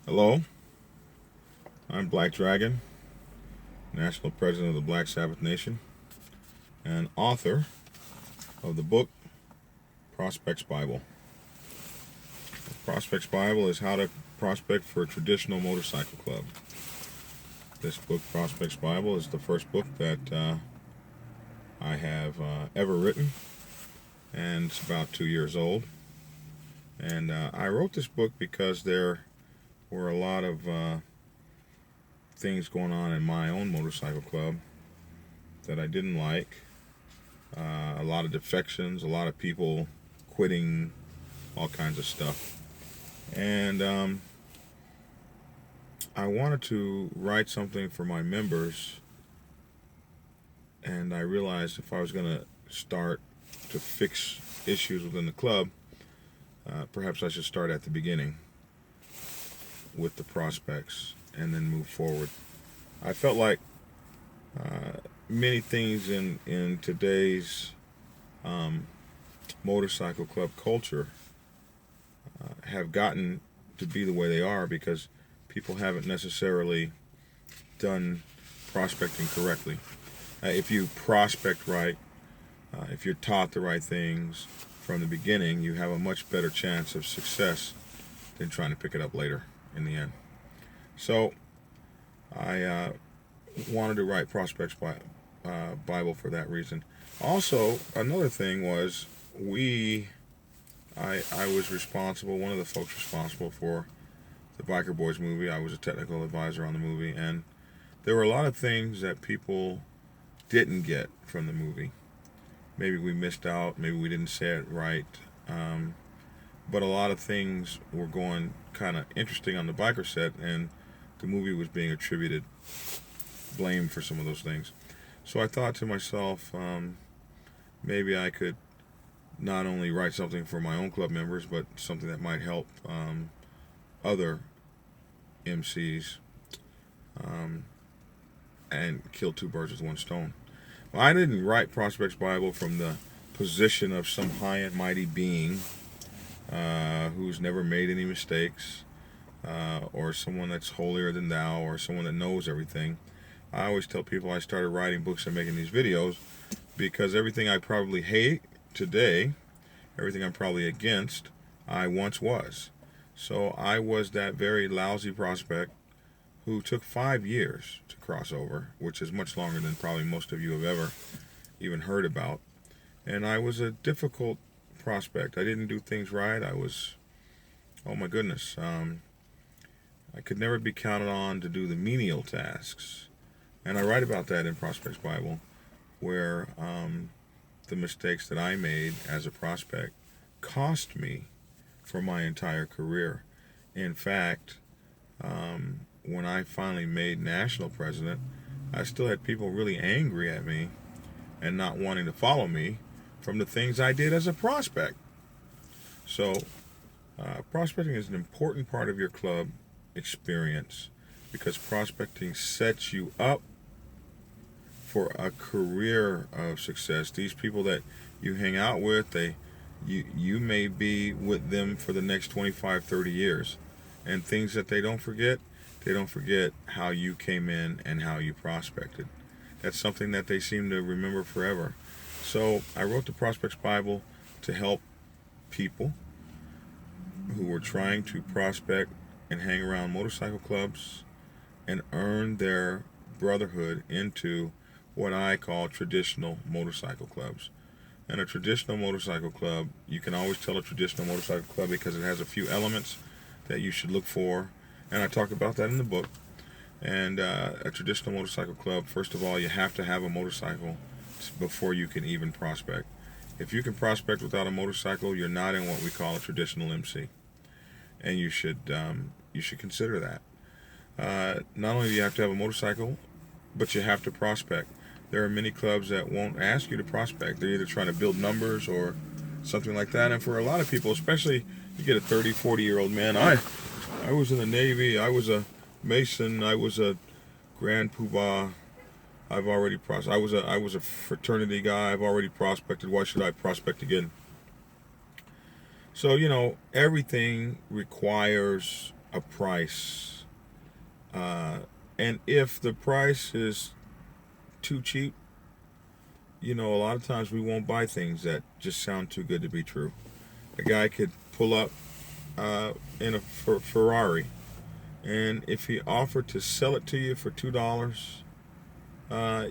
Hello, I'm Black Dragon, National President of the Black Sabbath Nation, and author of the book Prospects Bible. The Prospects Bible is how to prospect for a traditional motorcycle club. This book, Prospects Bible, is the first book that I have ever written, and it's about 2 years old. And I wrote this book because there were a lot of things going on in my own motorcycle club that I didn't like. A lot of defections, a lot of people quitting, all kinds of stuff. And I wanted to write something for my members, and I realized if I was going to start to fix issues within the club, perhaps I should start at the beginning with the prospects and then move forward. I felt like many things in today's motorcycle club culture have gotten to be the way they are because people haven't necessarily done prospecting correctly. If you prospect right, if you're taught the right things from the beginning, you have a much better chance of success than trying to pick it up later in the end. So I wanted to write Prospects Bible for that reason. Also, another thing was I was responsible, one of the folks responsible for the Biker Boys movie. I was a technical advisor on the movie, and there were a lot of things that people didn't get from the movie. Maybe we missed out, maybe we didn't say it right, but a lot of things were going kind of interesting on the biker set, and the movie was being attributed blame for some of those things. So I thought to myself, maybe I could not only write something for my own club members, but something that might help other MCs and kill two birds with one stone. Well, I didn't write Prospects Bible from the position of some high and mighty being who's never made any mistakes, or someone that's holier than thou, or someone that knows everything. I always tell people I started writing books and making these videos because everything I probably hate today, everything I'm probably against, I once was. So I was that very lousy prospect who took 5 years to cross over, which is much longer than probably most of you have ever even heard about. And I was a difficult prospect. I didn't do things right. I was, oh my goodness, I could never be counted on to do the menial tasks. And I write about that in Prospects Bible, where the mistakes that I made as a prospect cost me for my entire career. In fact, when I finally made national president, I still had people really angry at me and not wanting to follow me from the things I did as a prospect. So prospecting is an important part of your club experience because prospecting sets you up for a career of success. These people that you hang out with, you may be with them for the next 25, 30 years. And things that they don't forget how you came in and how you prospected. That's something that they seem to remember forever. So I wrote the Prospects Bible to help people who were trying to prospect and hang around motorcycle clubs and earn their brotherhood into what I call traditional motorcycle clubs. And a traditional motorcycle club, you can always tell a traditional motorcycle club because it has a few elements that you should look for, and I talk about that in the book. And a traditional motorcycle club, first of all, you have to have a motorcycle before you can even prospect. If you can prospect without a motorcycle, you're not in what we call a traditional MC, and you should consider that. Not only do you have to have a motorcycle, but you have to prospect. There are many clubs that won't ask you to prospect. They're either trying to build numbers or something like that. And for a lot of people, especially you get a 30, 40-year-old man, I was in the Navy, I was a Mason, I was a Grand Poobah, I've already prospected. I was a fraternity guy, I've already prospected, why should I prospect again? So, everything requires a a price, and if the price is too cheap, you know, a lot of times we won't buy things that just sound too good to be true. A guy could pull up in a Ferrari, and if he offered to sell it to you for $2,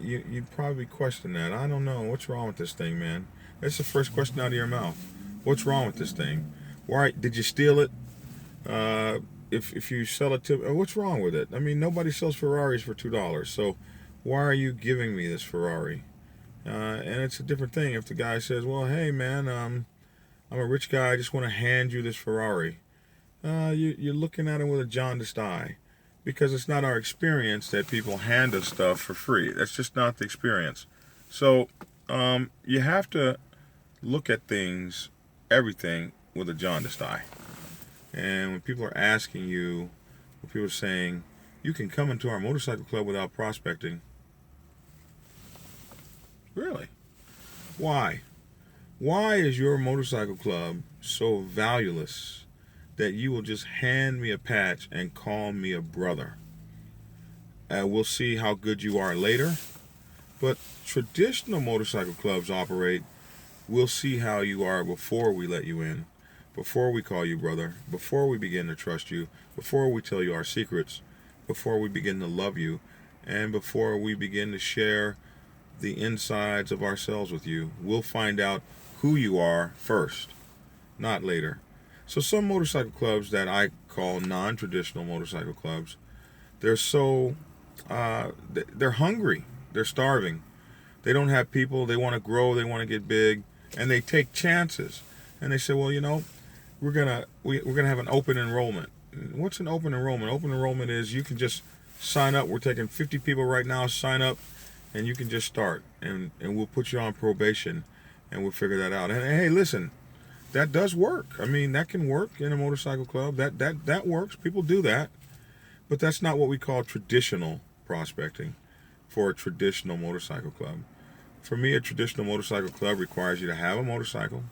you'd probably question that. I don't know. What's wrong with this thing, man? That's the first question out of your mouth. What's wrong with this thing? Why did you steal it? If you sell it to, what's wrong with it? I mean, nobody sells Ferraris for $2. So why are you giving me this Ferrari? And it's a different thing if the guy says, well, hey, man, I'm a rich guy. I just want to hand you this Ferrari. You're looking at it with a jaundiced eye, because it's not our experience that people hand us stuff for free. That's just not the experience. So you have to look at things, everything, with a jaundiced eye. And when people are asking you, when people are saying, you can come into our motorcycle club without prospecting. Really? Why? Why is your motorcycle club so valueless that you will just hand me a patch and call me a brother? We'll see how good you are later. But traditional motorcycle clubs operate, we'll see how you are before we let you in, before we call you brother, before we begin to trust you, before we tell you our secrets, before we begin to love you, and before we begin to share the insides of ourselves with you. We'll find out who you are first, not later. So some motorcycle clubs that I call non-traditional motorcycle clubs, they're so, they're hungry, they're starving. They don't have people, they want to grow, they want to get big, and they take chances. And they say, well, you know, we're gonna have an open enrollment. What's an open enrollment? Open enrollment is you can just sign up. We're taking 50 people right now, sign up, and you can just start, and we'll put you on probation, and we'll figure that out. And hey, listen, that does work. I mean, that can work in a motorcycle club. That works. People do that. But that's not what we call traditional prospecting for a traditional motorcycle club. For me, a traditional motorcycle club requires you to have a motorcycle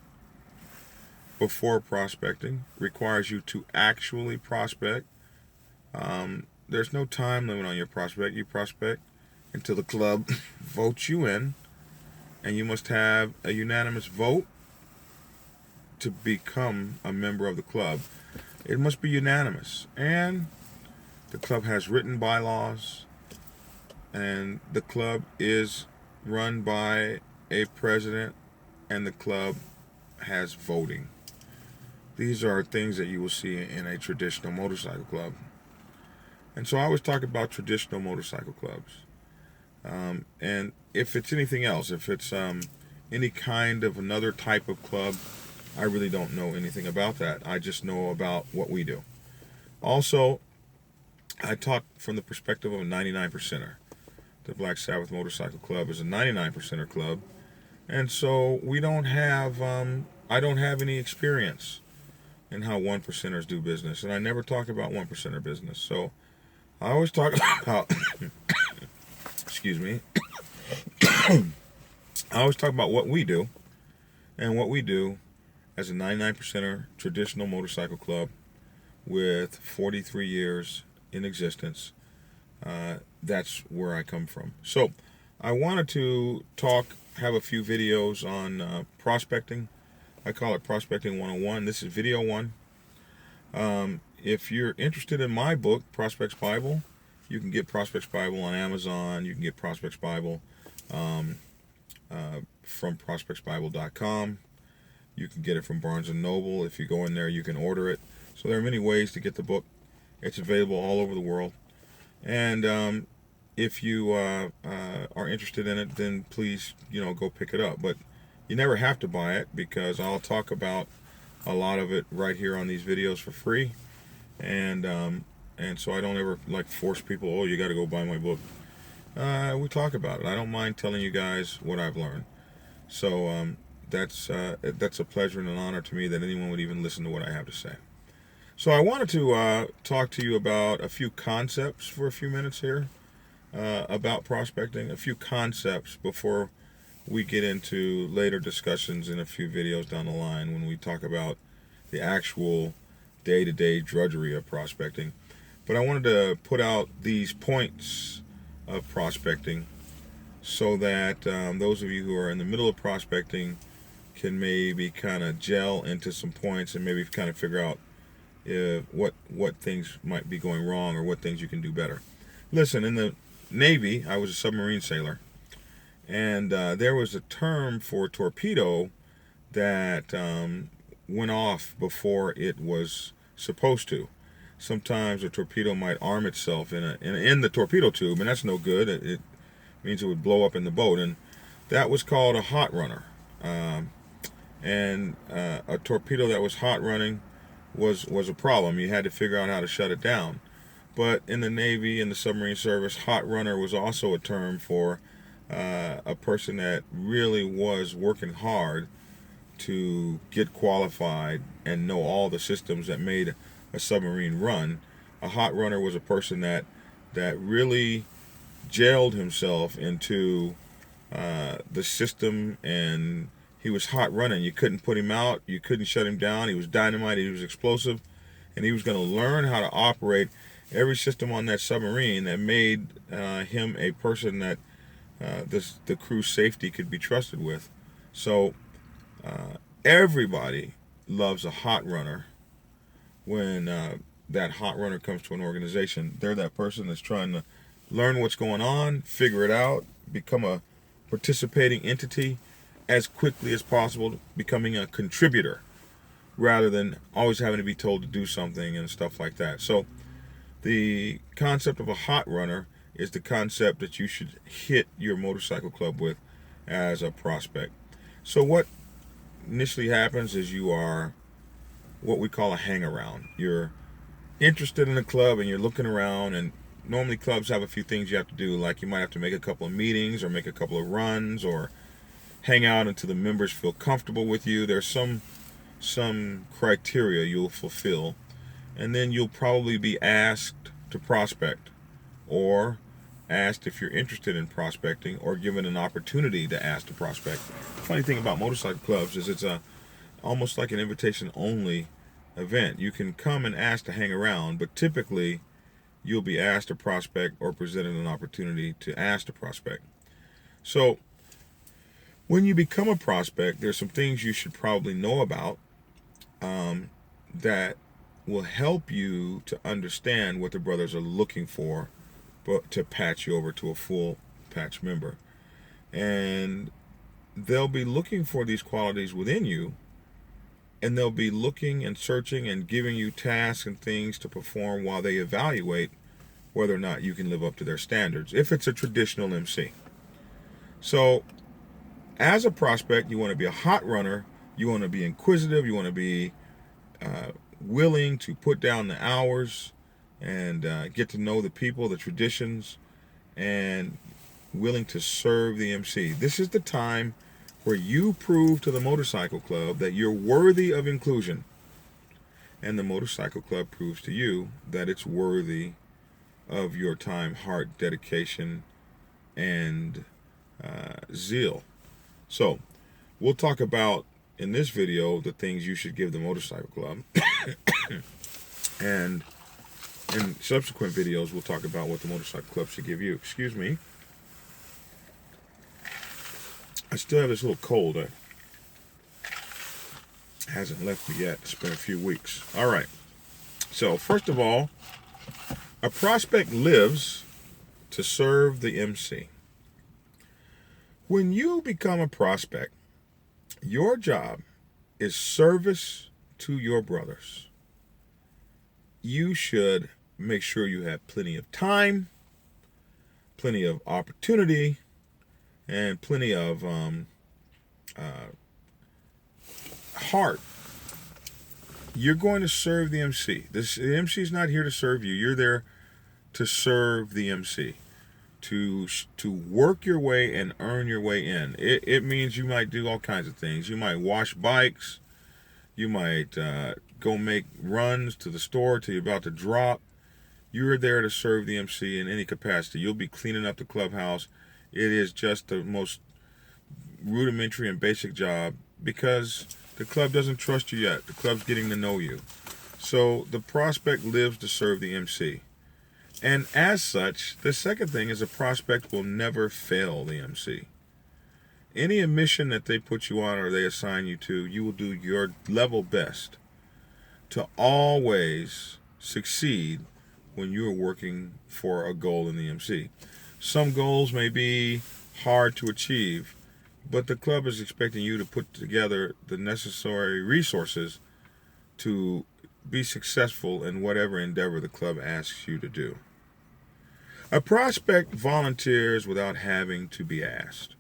before prospecting, requires you to actually prospect. There's no time limit on your prospect. You prospect until the club votes you in, and you must have a unanimous vote to become a member of the club. It must be unanimous, and the club has written bylaws, and the club is run by a president, and the club has voting. These are things that you will see in a traditional motorcycle club. And so I always talk about traditional motorcycle clubs. And if it's anything else, if it's any kind of another type of club, I really don't know anything about that. I just know about what we do. Also, I talk from the perspective of a 99%er. The Black Sabbath Motorcycle Club is a 99%er club. And so we don't have, I don't have any experience in how 1%ers do business. And I never talk about 1%er business. So I always talk about, excuse me, I always talk about what we do, and what we do as a 99%er traditional motorcycle club with 43 years in existence. That's where I come from. So I wanted to have a few videos on prospecting. I call it Prospecting 101. This is video 1. If you're interested in my book, Prospects Bible, you can get Prospects Bible on Amazon. You can get Prospects Bible from prospectsbible.com. You can get it from Barnes & Noble. If you go in there, you can order it. So there are many ways to get the book. It's available all over the world. And if you are interested in it, then please, go pick it up. But you never have to buy it, because I'll talk about a lot of it right here on these videos for free. And so I don't ever force people, oh, you got to go buy my book. We talk about it. I don't mind telling you guys what I've learned. So that's a pleasure and an honor to me that anyone would even listen to what I have to say. So I wanted to talk to you about a few concepts for a few minutes here about prospecting, a few concepts before we get into later discussions in a few videos down the line when we talk about the actual day-to-day drudgery of prospecting. But I wanted to put out these points of prospecting so that those of you who are in the middle of prospecting can maybe kind of gel into some points and maybe kind of figure out what things might be going wrong or what things you can do better. Listen, in the Navy, I was a submarine sailor, and there was a term for torpedo that went off before it was supposed to. Sometimes a torpedo might arm itself in the torpedo tube, and that's no good. It means it would blow up in the boat, and that was called a hot runner. And a torpedo that was hot running was a problem. You had to figure out how to shut it down. But in the Navy and the submarine service, hot runner was also a term for a person that really was working hard to get qualified and know all the systems that made a submarine run. A hot runner was a person that really jailed himself into the system, and he was hot running. You couldn't put him out. You couldn't shut him down. He was dynamite. He was explosive, and he was going to learn how to operate every system on that submarine that made him a person that the crew's safety could be trusted with. So everybody loves a hot runner. When that hot runner comes to an organization, they're that person that's trying to learn what's going on, figure it out, become a participating entity as quickly as possible, becoming a contributor rather than always having to be told to do something and stuff like that. So the concept of a hot runner is the concept that you should hit your motorcycle club with as a prospect. So what initially happens is you are what we call a hang-around. You're interested in a club and you're looking around, and normally clubs have a few things you have to do, like you might have to make a couple of meetings or make a couple of runs or hang out until the members feel comfortable with you. There's some criteria you'll fulfill, and then you'll probably be asked to prospect, or asked if you're interested in prospecting, or given an opportunity to ask to prospect. Funny thing about motorcycle clubs is it's almost like an invitation only event. You can come and ask to hang around, but typically you'll be asked to prospect or presented an opportunity to ask to prospect. So when you become a prospect, there's some things you should probably know about that will help you to understand what the brothers are looking for, but to patch you over to a full patch member. And they'll be looking for these qualities within you, and they'll be looking and searching and giving you tasks and things to perform while they evaluate whether or not you can live up to their standards, if it's a traditional MC. So as a prospect, you want to be a hot runner, you want to be inquisitive, you want to be willing to put down the hours and get to know the people, the traditions, and willing to serve the MC. This is the time where you prove to the motorcycle club that you're worthy of inclusion, and the motorcycle club proves to you that it's worthy of your time, heart, dedication, and zeal. So we'll talk about in this video the things you should give the motorcycle club, and in subsequent videos we'll talk about what the motorcycle club should give you. Excuse me, I still have this little cold that hasn't left me yet. It's been a few weeks. All right, so first of all, a prospect lives to serve the MC. When you become a prospect, your job is service to your brothers. You should make sure you have plenty of time, plenty of opportunity, and plenty of heart. You're going to serve the MC. The MC is not here to serve you. You're there to serve the MC, to work your way and earn your way in. It means you might do all kinds of things. You might wash bikes. You might go make runs to the store till you're about to drop. You're there to serve the MC in any capacity. You'll be cleaning up the clubhouse. It is just the most rudimentary and basic job because the club doesn't trust you yet. The club's getting to know you. So the prospect lives to serve the MC. And as such, the second thing is a prospect will never fail the MC. Any mission that they put you on or they assign you to, you will do your level best to always succeed when you are working for a goal in the MC. Some goals may be hard to achieve, but the club is expecting you to put together the necessary resources to be successful in whatever endeavor the club asks you to do. A prospect volunteers without having to be asked.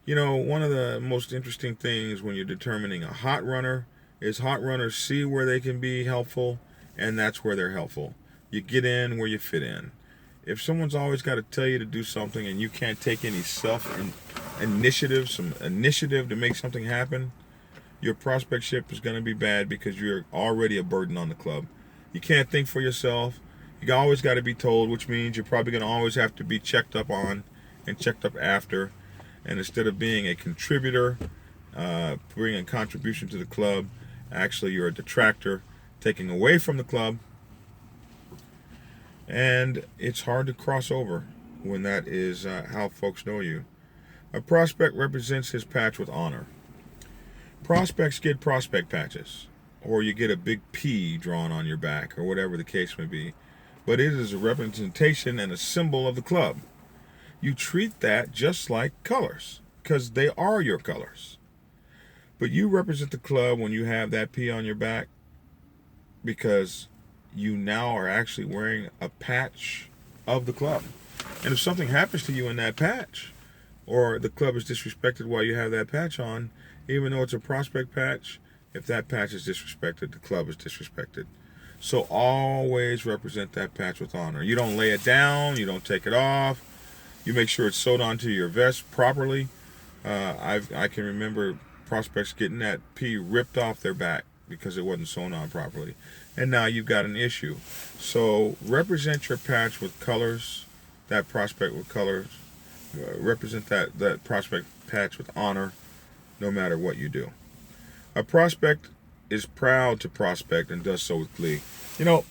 You know, one of the most interesting things when you're determining a hot runner is hot runners see where they can be helpful, and that's where they're helpful. You get in where you fit in. If someone's always got to tell you to do something and you can't take any initiative to make something happen, your prospectship is going to be bad because you're already a burden on the club. You can't think for yourself. You always got to be told, which means you're probably going to always have to be checked up on and checked up after. And instead of being a contributor, bringing a contribution to the club, actually you're a detractor, taking away from the club. And it's hard to cross over when that is how folks know you. A prospect represents his patch with honor. Prospects get prospect patches, or you get a big P drawn on your back, or whatever the case may be. But it is a representation and a symbol of the club. You treat that just like colors, because they are your colors. But you represent the club when you have that P on your back, because you now are actually wearing a patch of the club. And if something happens to you in that patch, or the club is disrespected while you have that patch on, even though it's a prospect patch, if that patch is disrespected, the club is disrespected. So always represent that patch with honor. You don't lay it down, you don't take it off, you make sure it's sewed onto your vest properly. I can remember prospects getting that P ripped off their back because it wasn't sewn on properly. And now you've got an issue. So represent your patch with colors, that prospect with colors. Represent that prospect patch with honor, no matter what you do. A prospect is proud to prospect and does so with glee. You know,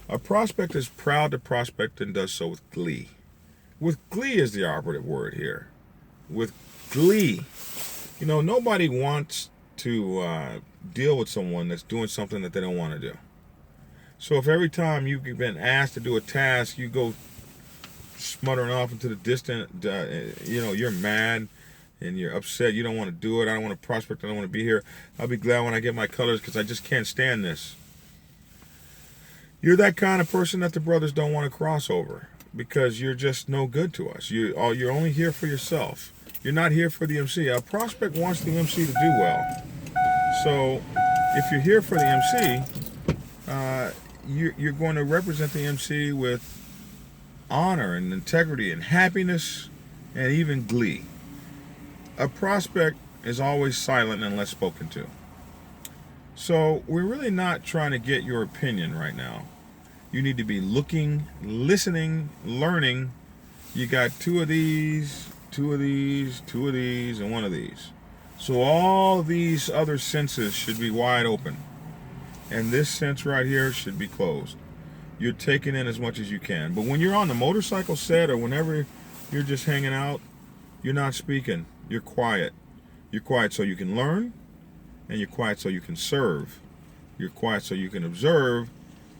a prospect is proud to prospect and does so with glee. With glee is the operative word here. With glee. You know, nobody wants to deal with someone that's doing something that they don't want to do. So if every time you've been asked to do a task, you go smuttering off into the distant, you're mad and you're upset, you don't want to do it, I don't want to prospect, I don't want to be here, I'll be glad when I get my colors because I just can't stand this. You're that kind of person that the brothers don't want to cross over because you're just no good to us. You're only here for yourself. You're not here for the MC. A prospect wants the MC to do well. So if you're here for the MC, you're going to represent the MC with honor and integrity and happiness and even glee. A prospect is always silent unless spoken to. So we're really not trying to get your opinion right now. You need to be looking, listening, learning. You got two of these, and one of these. So all these other senses should be wide open. And this sense right here should be closed. You're taking in as much as you can. But when you're on the motorcycle set or whenever you're just hanging out, you're not speaking. You're quiet. You're quiet so you can learn, and you're quiet so you can serve. You're quiet so you can observe,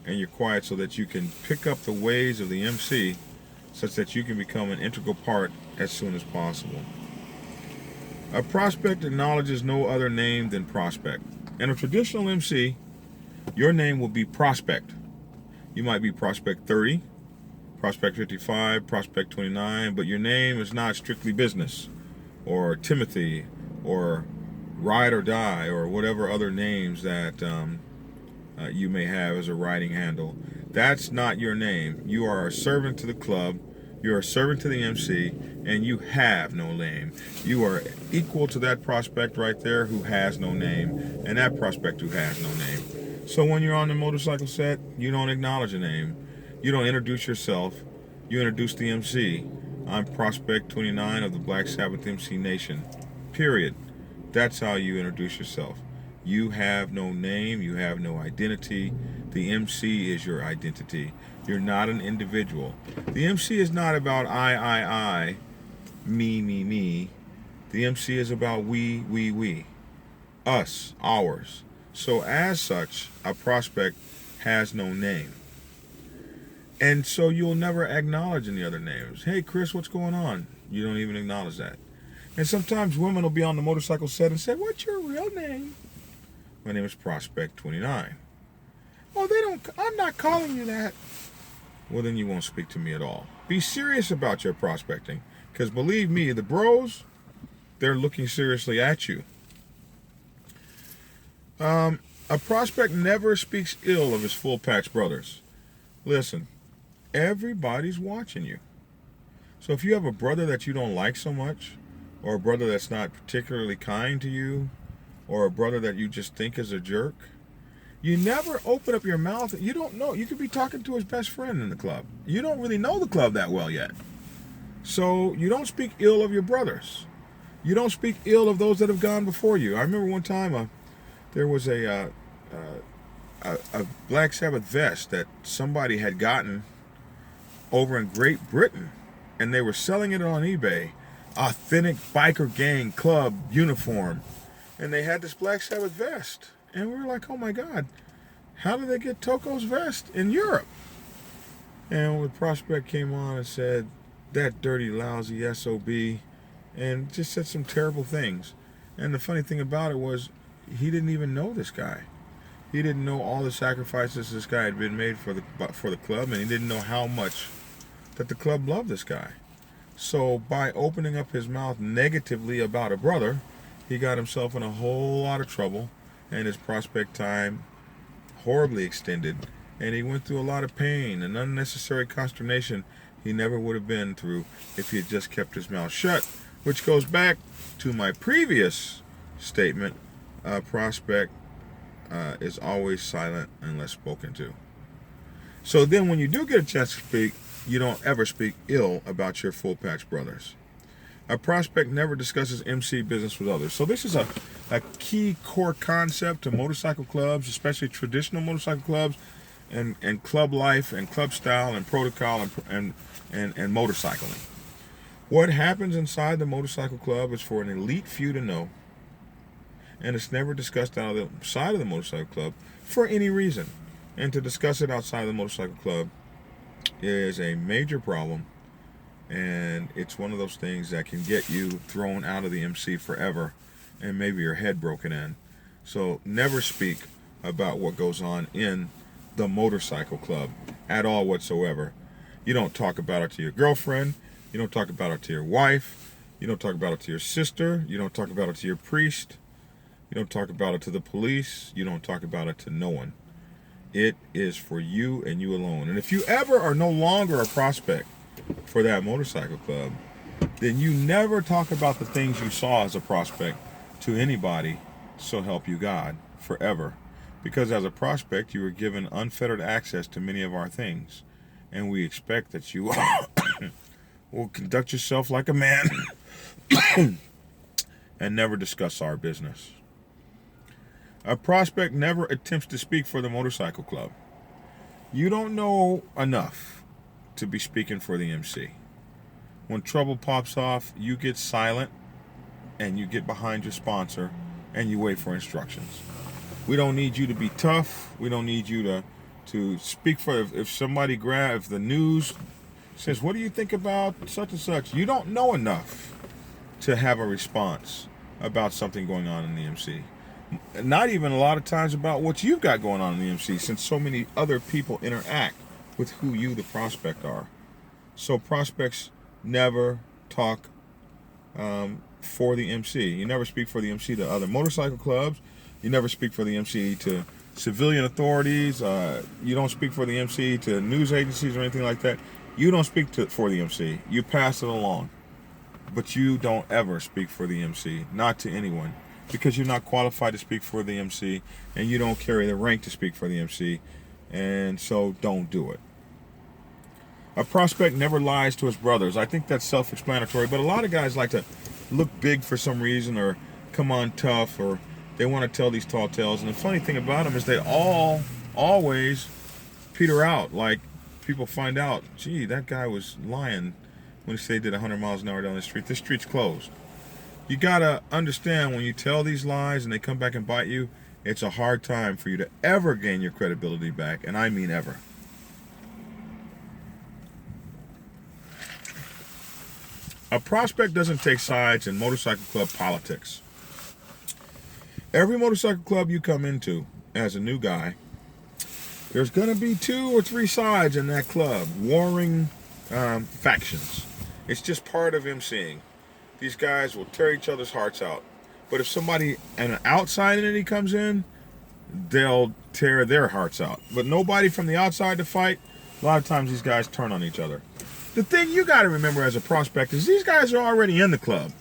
and you're quiet so that you can pick up the ways of the MC such that you can become an integral part as soon as possible. A prospect acknowledges no other name than prospect. In a traditional MC, your name will be prospect. You might be prospect 30, prospect 55, prospect 29, but your name is not strictly business, or Timothy, or Ride or Die, or whatever other names that you may have as a writing handle. That's not your name. You are a servant to the club, you're a servant to the MC, and you have no name. You are equal to that prospect right there who has no name, and that prospect who has no name. So when you're on the motorcycle set, you don't acknowledge a name. You don't introduce yourself. You introduce the MC. I'm Prospect 29 of the Black Sabbath MC Nation. Period. That's how you introduce yourself. You have no name. You have no identity. The MC is your identity. You're not an individual. The MC is not about I, me, me. The MC is about we, us, ours. So as such, a prospect has no name. And so you'll never acknowledge any other names. Hey, Chris, what's going on? You don't even acknowledge that. And sometimes women will be on the motorcycle set and say, what's your real name? My name is Prospect 29. Oh, I'm not calling you that. Well, then you won't speak to me at all. Be serious about your prospecting. Because believe me, the bros, they're looking seriously at you. A prospect never speaks ill of his full patch brothers. Listen, everybody's watching you. So if you have a brother that you don't like so much, or a brother that's not particularly kind to you, or a brother that you just think is a jerk, you never open up your mouth. You don't know. You could be talking to his best friend in the club. You don't really know the club that well yet. So you don't speak ill of your brothers. You don't speak ill of those that have gone before you. I remember one time there was a Black Sabbath vest that somebody had gotten over in Great Britain, and they were selling it on eBay. Authentic biker gang club uniform, and they had this Black Sabbath vest, and we were like, oh my God, how did they get Toko's vest in Europe? And when the prospect came on and said, that dirty, lousy SOB, and just said some terrible things. And the funny thing about it was, he didn't even know this guy. He didn't know all the sacrifices this guy had been made for the club, and he didn't know how much that the club loved this guy. So by opening up his mouth negatively about a brother, he got himself in a whole lot of trouble, and his prospect time horribly extended, and he went through a lot of pain and unnecessary consternation he never would have been through if he had just kept his mouth shut, which goes back to my previous statement. Prospect is always silent unless spoken to. So then when you do get a chance to speak, you don't ever speak ill about your full patch brothers. A prospect never discusses MC business with others. So this is a key core concept to motorcycle clubs, especially traditional motorcycle clubs, and club life and club style and protocol and motorcycling. What happens inside the motorcycle club is for an elite few to know, and it's never discussed outside of the motorcycle club for any reason. And to discuss it outside of the motorcycle club is a major problem, and it's one of those things that can get you thrown out of the MC forever and maybe your head broken in. So never speak about what goes on in the motorcycle club at all whatsoever. You don't talk about it to your girlfriend. You don't talk about it to your wife. You don't talk about it to your sister. You don't talk about it to your priest. You don't talk about it to the police. You don't talk about it to no one. It is for you and you alone. And if you ever are no longer a prospect for that motorcycle club, then you never talk about the things you saw as a prospect to anybody, so help you God, forever. Because as a prospect, you were given unfettered access to many of our things. And we expect that you will conduct yourself like a man and never discuss our business. A prospect never attempts to speak for the motorcycle club. You don't know enough to be speaking for the MC. When trouble pops off, you get silent and you get behind your sponsor and you wait for instructions. We don't need you to be tough. We don't need you to speak for, if somebody if the news says, what do you think about such and such? You don't know enough to have a response about something going on in the MC. Not even a lot of times about what you've got going on in the MC, since so many other people interact with who you, the prospect, are. So prospects never talk for the MC. You never speak for the MC to other motorcycle clubs. You never speak for the MC to civilian authorities. You don't speak for the MC to news agencies or anything like that. You don't speak for the MC. You pass it along. But you don't ever speak for the MC, not to anyone, because you're not qualified to speak for the MC, and you don't carry the rank to speak for the MC, and so don't do it. A prospect never lies to his brothers. I think that's self-explanatory, but a lot of guys like to look big for some reason, or come on tough, or They want to tell these tall tales, and the funny thing about them is they all always peter out. Like, people find out, gee, that guy was lying when he said he did 100 miles an hour down the street. This street's closed. You gotta understand, when you tell these lies and they come back and bite you, it's a hard time for you to ever gain your credibility back, and I mean ever. A prospect doesn't take sides in motorcycle club politics. Every motorcycle club you come into as a new guy, there's going to be 2 or 3 sides in that club, warring factions. It's just part of emceeing. These guys will tear each other's hearts out. But if somebody, an outside entity comes in, they'll tear their hearts out. But nobody from the outside to fight. A lot of times these guys turn on each other. The thing you got to remember as a prospect is these guys are already in the club.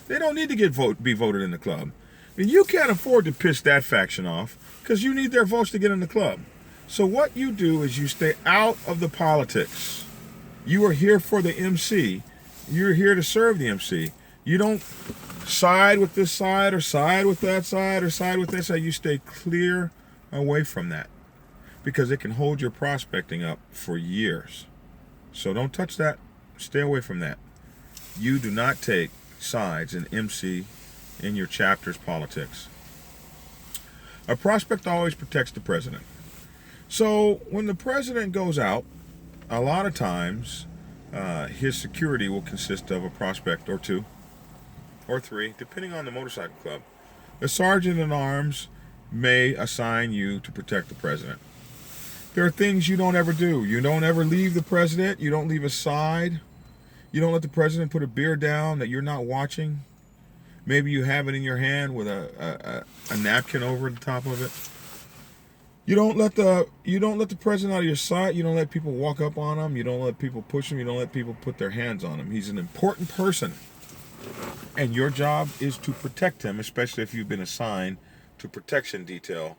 They don't need to be voted in the club. And you can't afford to piss that faction off because you need their votes to get in the club. So what you do is you stay out of the politics. You are here for the MC. You're here to serve the MC. You don't side with this side or side with that side or side with this side. You stay clear away from that because it can hold your prospecting up for years. So don't touch that. Stay away from that. You do not take sides in MC in your chapter's politics. A prospect always protects the president. So when the president goes out, a lot of times his security will consist of a prospect or 2 or 3, depending on the motorcycle club. The sergeant at arms may assign you to protect the president. There are things you don't ever do. You don't ever leave the president. You don't leave a side. You don't let the president put a beer down that you're not watching. Maybe you have it in your hand with a napkin over the top of it. You don't let the president out of your sight. You don't let people walk up on him. You don't let people push him. You don't let people put their hands on him. He's an important person. And your job is to protect him, especially if you've been assigned to protection detail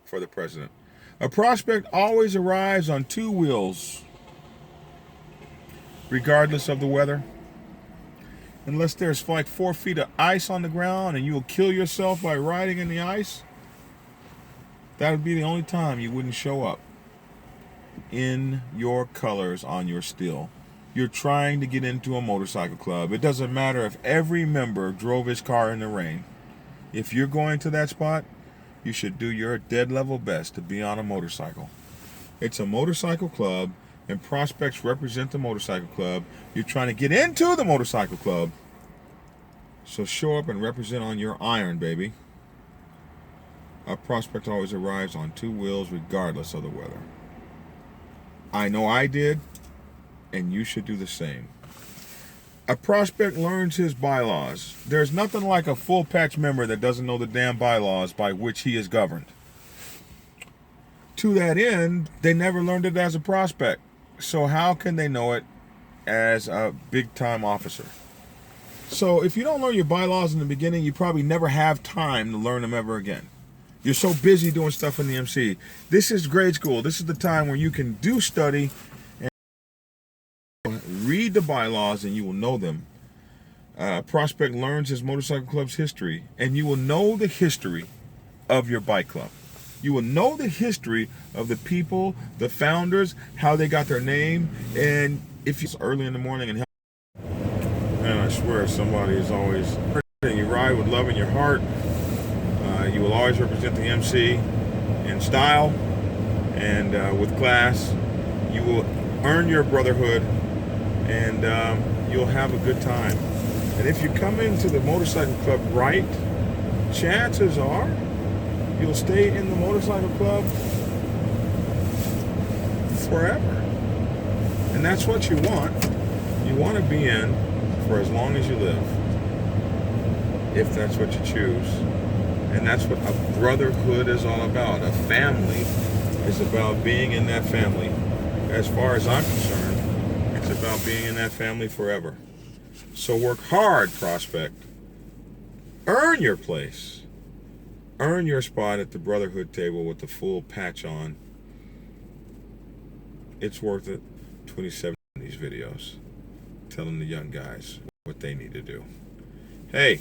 for the president. A prospect always arrives on 2 wheels, regardless of the weather. Unless there's like 4 feet of ice on the ground and you'll kill yourself by riding in the ice, that would be the only time you wouldn't show up in your colors on your still. You're trying to get into a motorcycle club. It doesn't matter if every member drove his car in the rain. If you're going to that spot, you should do your dead level best to be on a motorcycle. It's a motorcycle club, and prospects represent the motorcycle club. You're trying to get into the motorcycle club, so show up and represent on your iron, baby. A prospect always arrives on 2 wheels regardless of the weather. I know I did, and you should do the same. A prospect learns his bylaws. There's nothing like a full patch member that doesn't know the damn bylaws by which he is governed. To that end, they never learned it as a prospect. So how can they know it as a big-time officer? So if you don't learn your bylaws in the beginning, you probably never have time to learn them ever again. You're so busy doing stuff in the MC. This is grade school. This is the time where you can do study and read the bylaws, and you will know them. Prospect learns his motorcycle club's history, and you will know the history of your bike club. You will know the history of the people, the founders, how they got their name, and if it's early in the morning and man, I swear somebody is always, you ride with love in your heart. You will always represent the MC in style and with class. You will earn your brotherhood, and you'll have a good time. And if you come into the motorcycle club right, chances are you'll stay in the motorcycle club forever. And that's what you want. You want to be in for as long as you live, if that's what you choose. And that's what a brotherhood is all about. A family is about being in that family. As far as I'm concerned, it's about being in that family forever. So work hard, prospect. Earn your place. Earn your spot at the brotherhood table with the full patch on. It's worth it. 27 of these videos telling the young guys what they need to do. Hey.